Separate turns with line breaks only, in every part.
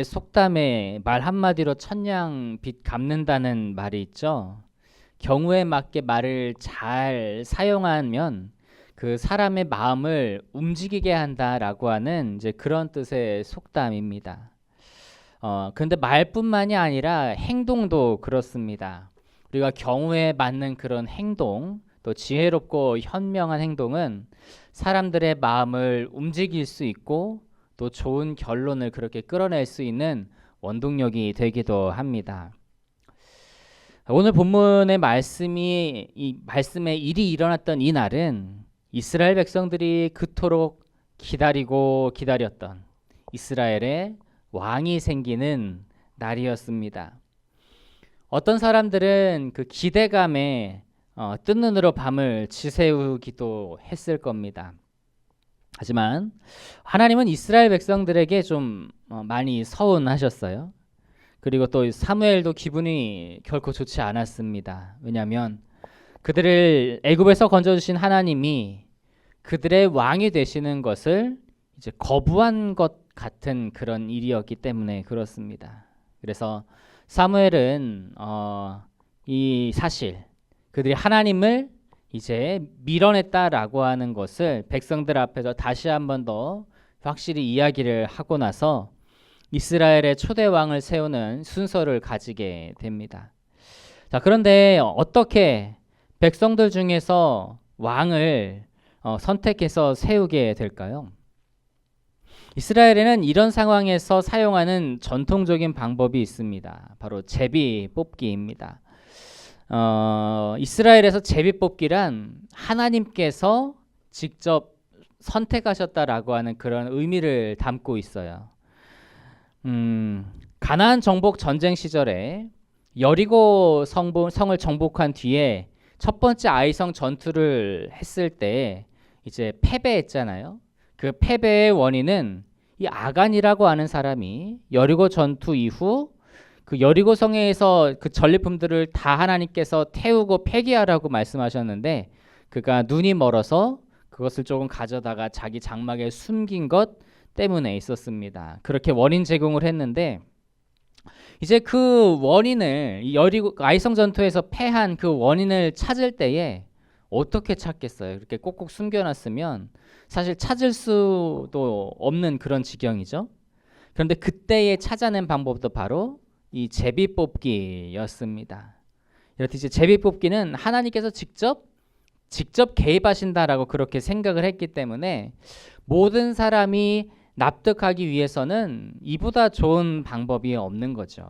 우리의 속담에 말 한마디로 천냥 빚 갚는다는 말이 있죠. 경우에 맞게 말을 잘 사용하면 그 사람의 마음을 움직이게 한다라고 하는 이제 그런 뜻의 속담입니다. 근데 말뿐만이 아니라 행동도 그렇습니다. 우리가 경우에 맞는 그런 행동, 또 지혜롭고 현명한 행동은 사람들의 마음을 움직일 수 있고 또 좋은 결론을 그렇게 끌어낼 수 있는 원동력이 되기도 합니다. 오늘 본문의 말씀에 일이 일어났던 이 날은 이스라엘 백성들이 그토록 기다리고 기다렸던 이스라엘의 왕이 생기는 날이었습니다. 어떤 사람들은 그 기대감에 뜬 눈으로 밤을 지새우기도 했을 겁니다. 하지만 하나님은 이스라엘 백성들에게 좀 많이 서운하셨어요. 그리고 또 사무엘도 기분이 결코 좋지 않았습니다. 왜냐하면 그들을 애굽에서 건져주신 하나님이 그들의 왕이 되시는 것을 이제 거부한 것 같은 그런 일이었기 때문에 그렇습니다. 그래서 사무엘은 이 사실 그들이 하나님을 이제 밀어냈다라고 하는 것을 백성들 앞에서 다시 한 번 더 확실히 이야기를 하고 나서 이스라엘의 초대 왕을 세우는 순서를 가지게 됩니다. 자, 그런데 어떻게 백성들 중에서 왕을 선택해서 세우게 될까요? 이스라엘에는 이런 상황에서 사용하는 전통적인 방법이 있습니다. 바로 제비 뽑기입니다. 이스라엘에서 제비 뽑기란 하나님께서 직접 선택하셨다라고 하는 그런 의미를 담고 있어요. 가나안 정복 전쟁 시절에 여리고 성을 정복한 뒤에 첫 번째 아이성 전투를 했을 때 이제 패배했잖아요. 그 패배의 원인은 이 아간이라고 하는 사람이 여리고 전투 이후 그 여리고 성에서 그 전리품들을 다 하나님께서 태우고 폐기하라고 말씀하셨는데 그가 눈이 멀어서 그것을 조금 가져다가 자기 장막에 숨긴 것 때문에 있었습니다. 그렇게 원인 제공을 했는데 이제 그 원인을 여리고 아이성 전투에서 패한 그 원인을 찾을 때에 어떻게 찾겠어요? 이렇게 꼭꼭 숨겨놨으면 사실 찾을 수도 없는 그런 지경이죠. 그런데 그때에 찾아낸 방법도 바로 이 제비 뽑기였습니다. 이렇듯이 제비 뽑기는 하나님께서 직접 개입하신다라고 그렇게 생각을 했기 때문에 모든 사람이 납득하기 위해서는 이보다 좋은 방법이 없는 거죠.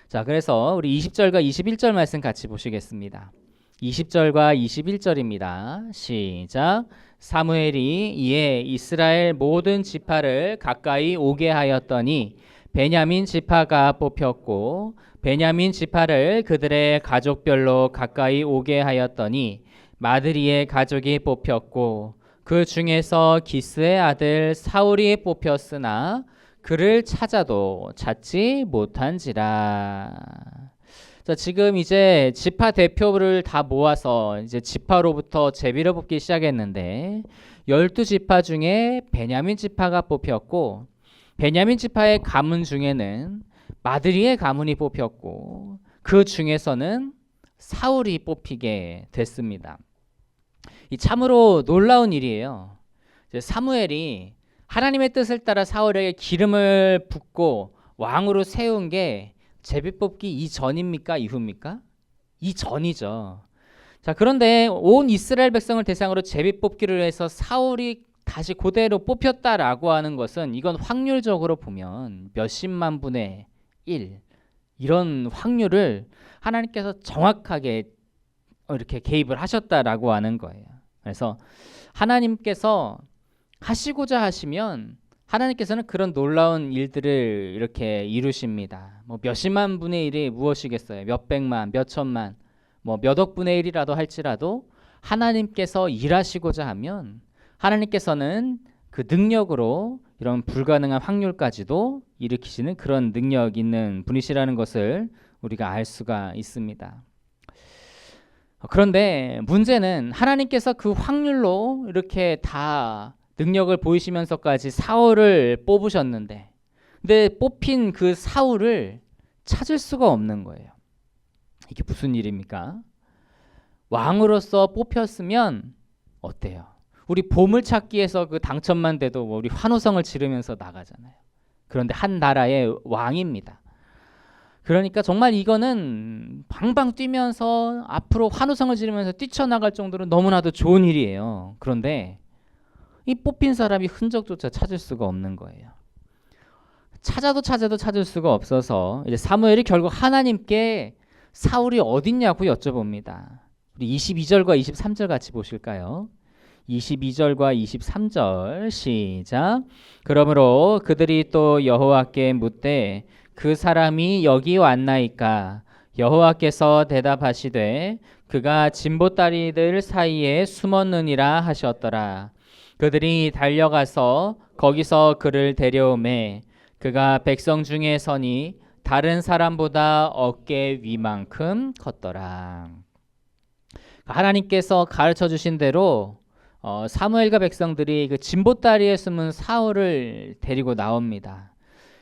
자, 그래서 우리 20절과 21절 말씀 같이 보시겠습니다. 20절과 21절입니다. 시작. 사무엘이 이에 이스라엘 모든 지파를 가까이 오게 하였더니 베냐민 지파가 뽑혔고 베냐민 지파를 그들의 가족별로 가까이 오게 하였더니 마드리의 가족이 뽑혔고 그 중에서 기스의 아들 사울이 뽑혔으나 그를 찾아도 찾지 못한지라. 자, 지금 이제 지파 대표를 다 모아서 이제 지파로부터 제비를 뽑기 시작했는데 12지파 중에 베냐민 지파가 뽑혔고 베냐민 지파의 가문 중에는 마드리의 가문이 뽑혔고 그 중에서는 사울이 뽑히게 됐습니다. 이 참으로 놀라운 일이에요. 사무엘이 하나님의 뜻을 따라 사울에게 기름을 붓고 왕으로 세운 게 제비 뽑기 이전입니까? 이후입니까? 이전이죠. 자, 그런데 온 이스라엘 백성을 대상으로 제비 뽑기를 해서 사울이 다시 그대로 뽑혔다라고 하는 것은 이건 확률적으로 보면 몇십만 분의 1 이런 확률을 하나님께서 정확하게 이렇게 개입을 하셨다라고 하는 거예요. 그래서 하나님께서 하시고자 하시면 하나님께서는 그런 놀라운 일들을 이렇게 이루십니다. 뭐 몇십만 분의 1이 무엇이겠어요? 몇 백만, 몇 천만, 뭐 몇 억 분의 1이라도 할지라도 하나님께서 일하시고자 하면 하나님께서는 그 능력으로 이런 불가능한 확률까지도 일으키시는 그런 능력 있는 분이시라는 것을 우리가 알 수가 있습니다. 그런데 문제는 하나님께서 그 확률로 이렇게 다 능력을 보이시면서까지 사울을 뽑으셨는데 근데 뽑힌 그 사울을 찾을 수가 없는 거예요. 이게 무슨 일입니까? 왕으로서 뽑혔으면 어때요? 우리 보물찾기에서 그 당첨만 돼도 우리 환호성을 지르면서 나가잖아요. 그런데 한 나라의 왕입니다. 그러니까 정말 이거는 방방 뛰면서 앞으로 환호성을 지르면서 뛰쳐나갈 정도로 너무나도 좋은 일이에요. 그런데 이 뽑힌 사람이 흔적조차 찾을 수가 없는 거예요. 찾아도 찾을 수가 없어서 이제 사무엘이 결국 하나님께 사울이 어딨냐고 여쭤봅니다. 우리 22절과 23절 같이 보실까요? 22절과 23절 시작. 그러므로 그들이 또 여호와께 묻되 그 사람이 여기 왔나이까? 여호와께서 대답하시되 그가 진보다리들 사이에 숨었느니라 하셨더라. 그들이 달려가서 거기서 그를 데려오매 그가 백성 중에 서니 다른 사람보다 어깨 위만큼 컸더라. 하나님께서 가르쳐 주신 대로 사무엘과 백성들이 그 진보다리에 숨은 사울을 데리고 나옵니다.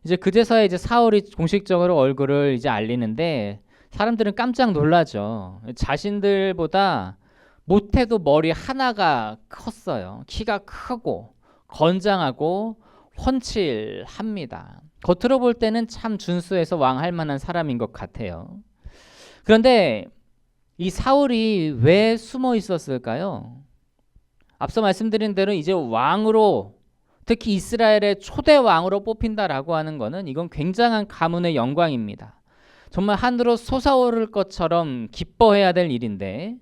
이제 그제서야 이제 사울이 공식적으로 얼굴을 이제 알리는데 사람들은 깜짝 놀라죠. 자신들보다 못해도 머리 하나가 컸어요. 키가 크고 건장하고 훤칠합니다. 겉으로 볼 때는 참 준수해서 왕할 만한 사람인 것 같아요. 그런데 이 사울이 왜 숨어 있었을까요? 앞서 말씀드린 대로 이제 왕으로, 특히 이스라엘의 초대 왕으로 뽑힌다라고 하는 것은 이건 굉장한 가문의 영광입니다. 정말 하늘로 솟아오를 것처럼 기뻐해야 될 일인데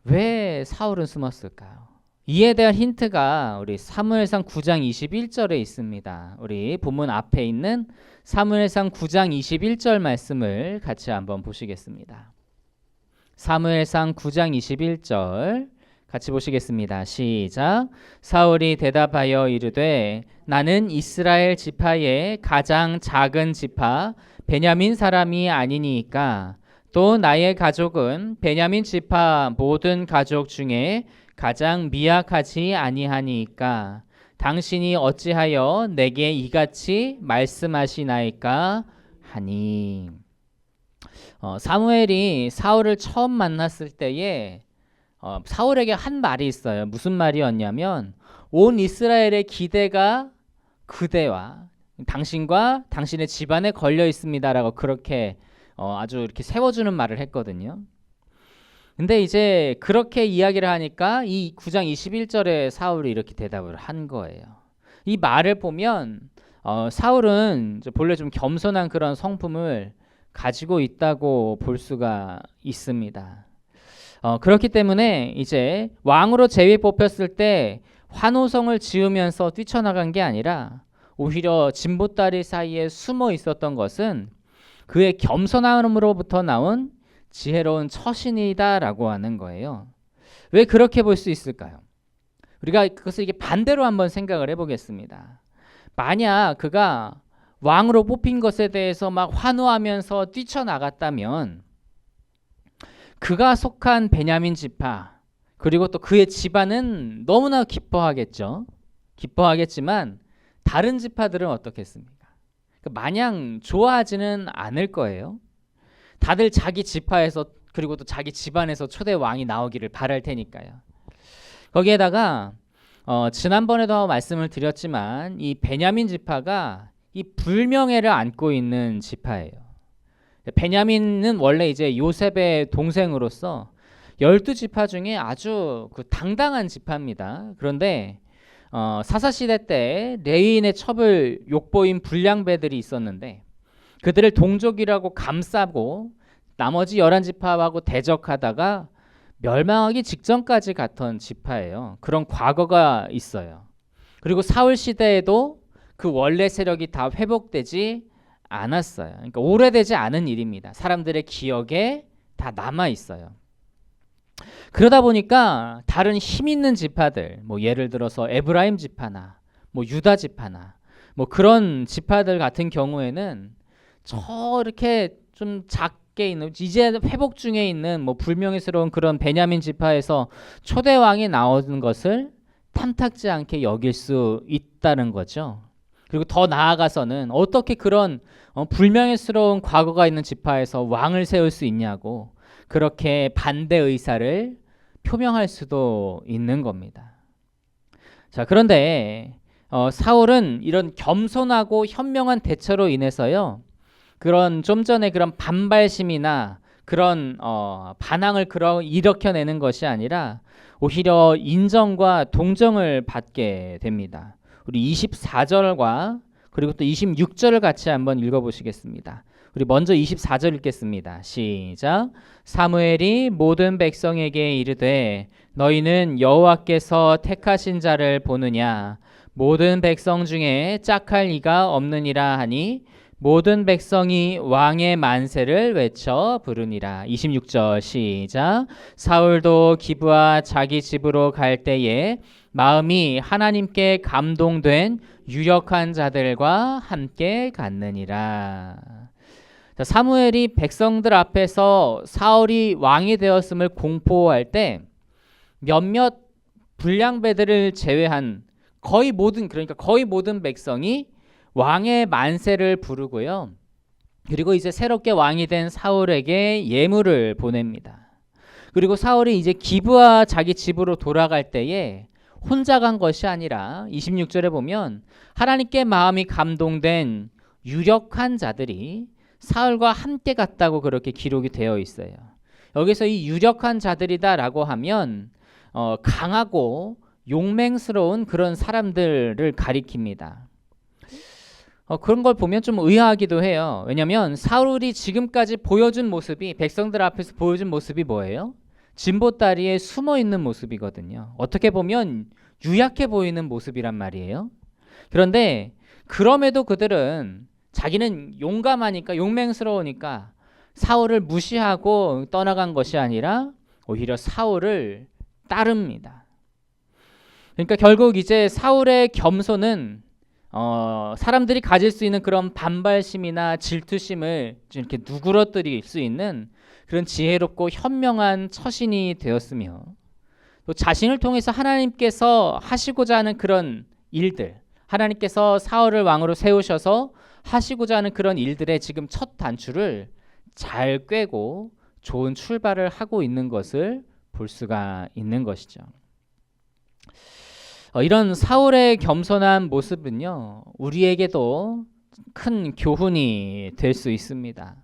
왜 사울은 숨었을까요? 이에 대한 힌트가 우리 사무엘상 9장 21절에 있습니다. 우리 본문 앞에 있는 사무엘상 9장 21절 말씀을 같이 한번 보시겠습니다. 사무엘상 9장 21절 같이 보시겠습니다. 시작. 사울이 대답하여 이르되 나는 이스라엘 지파의 가장 작은 지파 베냐민 사람이 아니니까 또 나의 가족은 베냐민 지파 모든 가족 중에 가장 미약하지 아니하니까 당신이 어찌하여 내게 이같이 말씀하시나이까 하니. 사무엘이 사울을 처음 만났을 때에 사울에게 한 말이 있어요. 무슨 말이었냐면 온 이스라엘의 기대가 그대와 당신과 당신의 집안에 걸려 있습니다라고 그렇게 아주 이렇게 세워주는 말을 했거든요. 근데 이제 그렇게 이야기를 하니까 이 9장 21절에 사울이 이렇게 대답을 한 거예요. 이 말을 보면 사울은 본래 좀 겸손한 그런 성품을 가지고 있다고 볼 수가 있습니다. 그렇기 때문에 이제 왕으로 제위 뽑혔을 때 환호성을 지으면서 뛰쳐나간 게 아니라 오히려 진보다리 사이에 숨어 있었던 것은 그의 겸손함으로부터 나온 지혜로운 처신이다라고 하는 거예요. 왜 그렇게 볼 수 있을까요? 우리가 그것을 이게 반대로 한번 생각을 해보겠습니다. 만약 그가 왕으로 뽑힌 것에 대해서 막 환호하면서 뛰쳐나갔다면 그가 속한 베냐민 지파 그리고 또 그의 집안은 너무나 기뻐하겠죠. 기뻐하겠지만 다른 지파들은 어떻겠습니까? 마냥 좋아하지는 않을 거예요. 다들 자기 지파에서 그리고 또 자기 집안에서 초대 왕이 나오기를 바랄 테니까요. 거기에다가 지난번에도 말씀을 드렸지만 이 베냐민 지파가 이 불명예를 안고 있는 지파예요. 베냐민은 원래 이제 요셉의 동생으로서 12지파 중에 아주 그 당당한 지파입니다. 그런데 사사시대 때 레위인의 첩을 욕보인 불량배들이 있었는데 그들을 동족이라고 감싸고 나머지 11지파하고 대적하다가 멸망하기 직전까지 갔던 지파예요. 그런 과거가 있어요. 그리고 사울 시대에도 그 원래 세력이 다 회복되지 않았어요. 그러니까 오래되지 않은 일입니다. 사람들의 기억에 다 남아 있어요. 그러다 보니까 다른 힘 있는 지파들, 뭐 예를 들어서 에브라임 지파나 뭐 유다 지파나 뭐 그런 지파들 같은 경우에는 저렇게 좀 작게 있는 이제 회복 중에 있는 뭐 불명예스러운 그런 베냐민 지파에서 초대 왕이 나오는 것을 탐탁지 않게 여길 수 있다는 거죠. 그리고 더 나아가서는 어떻게 그런 불명예스러운 과거가 있는 지파에서 왕을 세울 수 있냐고 그렇게 반대 의사를 표명할 수도 있는 겁니다. 자, 그런데 사울은 이런 겸손하고 현명한 대처로 인해서요, 그런 좀 전에 그런 반발심이나 그런 반항을 일으켜내는 것이 아니라 오히려 인정과 동정을 받게 됩니다. 우리 24절과 그리고 또 26절을 같이 한번 읽어보시겠습니다. 우리 먼저 24절 읽겠습니다. 시작. 사무엘이 모든 백성에게 이르되 너희는 여호와께서 택하신 자를 보느냐 모든 백성 중에 짝할 이가 없느니라 하니 모든 백성이 왕의 만세를 외쳐 부르니라. 26절 시작. 사울도 기브아 자기 집으로 갈 때에 마음이 하나님께 감동된 유력한 자들과 함께 갔느니라. 자, 사무엘이 백성들 앞에서 사울이 왕이 되었음을 공포할 때 몇몇 불량배들을 제외한 거의 모든 백성이 왕의 만세를 부르고요. 그리고 이제 새롭게 왕이 된 사울에게 예물을 보냅니다. 그리고 사울이 이제 기브아 자기 집으로 돌아갈 때에 혼자 간 것이 아니라 26절에 보면 하나님께 마음이 감동된 유력한 자들이 사울과 함께 갔다고 그렇게 기록이 되어 있어요. 여기서 이 유력한 자들이다라고 하면 강하고 용맹스러운 그런 사람들을 가리킵니다. 그런 걸 보면 좀 의아하기도 해요. 왜냐하면 사울이 지금까지 보여준 모습이 백성들 앞에서 보여준 모습이 뭐예요? 진보다리에 숨어 있는 모습이거든요. 어떻게 보면 유약해 보이는 모습이란 말이에요. 그런데 그럼에도 그들은 자기는 용감하니까 용맹스러우니까 사울을 무시하고 떠나간 것이 아니라 오히려 사울을 따릅니다. 그러니까 결국 이제 사울의 겸손은 사람들이 가질 수 있는 그런 반발심이나 질투심을 이렇게 누그러뜨릴 수 있는 그런 지혜롭고 현명한 처신이 되었으며 또 자신을 통해서 하나님께서 하시고자 하는 그런 일들, 하나님께서 사울을 왕으로 세우셔서 하시고자 하는 그런 일들의 지금 첫 단추를 잘 꿰고 좋은 출발을 하고 있는 것을 볼 수가 있는 것이죠. 이런 사울의 겸손한 모습은요, 우리에게도 큰 교훈이 될 수 있습니다.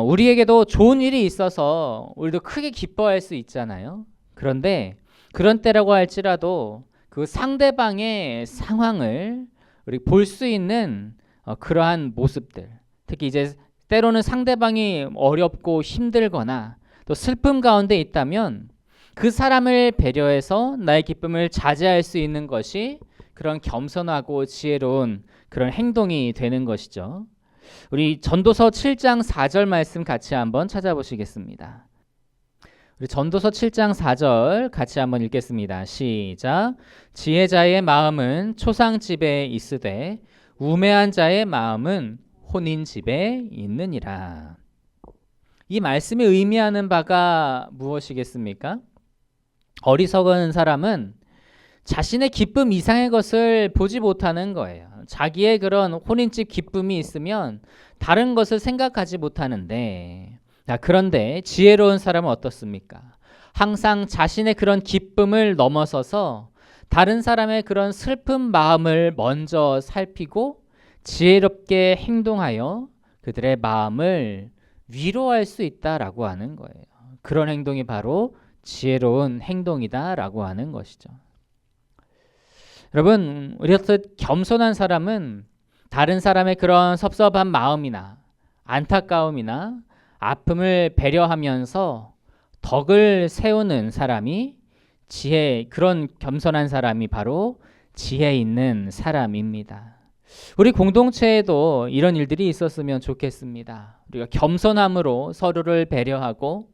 우리에게도 좋은 일이 있어서 우리도 크게 기뻐할 수 있잖아요. 그런데 그런 때라고 할지라도 그 상대방의 상황을 우리 볼 수 있는 그러한 모습들, 특히 이제 때로는 상대방이 어렵고 힘들거나 또 슬픔 가운데 있다면 그 사람을 배려해서 나의 기쁨을 자제할 수 있는 것이 그런 겸손하고 지혜로운 그런 행동이 되는 것이죠. 우리 전도서 7장 4절 말씀 같이 한번 찾아보시겠습니다. 우리 전도서 7장 4절 같이 한번 읽겠습니다. 시작. 지혜자의 마음은 초상집에 있으되 우매한 자의 마음은 혼인집에 있느니라. 이 말씀이 의미하는 바가 무엇이겠습니까? 어리석은 사람은 자신의 기쁨 이상의 것을 보지 못하는 거예요. 자기의 그런 혼인집 기쁨이 있으면 다른 것을 생각하지 못하는데, 그런데 지혜로운 사람은 어떻습니까? 항상 자신의 그런 기쁨을 넘어서서 다른 사람의 그런 슬픈 마음을 먼저 살피고 지혜롭게 행동하여 그들의 마음을 위로할 수 있다라고 하는 거예요. 그런 행동이 바로 지혜로운 행동이다라고 하는 것이죠. 여러분, 이렇듯 겸손한 사람은 다른 사람의 그런 섭섭한 마음이나 안타까움이나 아픔을 배려하면서 덕을 세우는 사람이 그런 겸손한 사람이 바로 지혜 있는 사람입니다. 우리 공동체에도 이런 일들이 있었으면 좋겠습니다. 우리가 겸손함으로 서로를 배려하고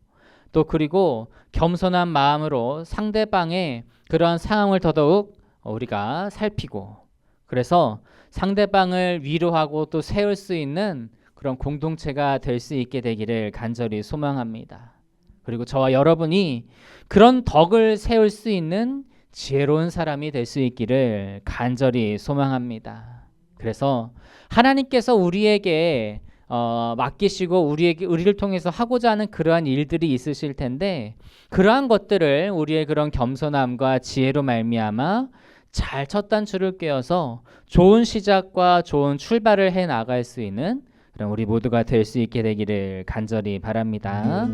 또 그리고 겸손한 마음으로 상대방의 그런 상황을 더더욱 우리가 살피고 그래서 상대방을 위로하고 또 세울 수 있는 그런 공동체가 될 수 있게 되기를 간절히 소망합니다. 그리고 저와 여러분이 그런 덕을 세울 수 있는 지혜로운 사람이 될 수 있기를 간절히 소망합니다. 그래서 하나님께서 우리에게 맡기시고 우리를 통해서 하고자 하는 그러한 일들이 있으실 텐데, 그러한 것들을 우리의 그런 겸손함과 지혜로 말미암아 잘 첫 단추를 꿰어서 좋은 시작과 좋은 출발을 해 나갈 수 있는 그런 우리 모두가 될 수 있게 되기를 간절히 바랍니다.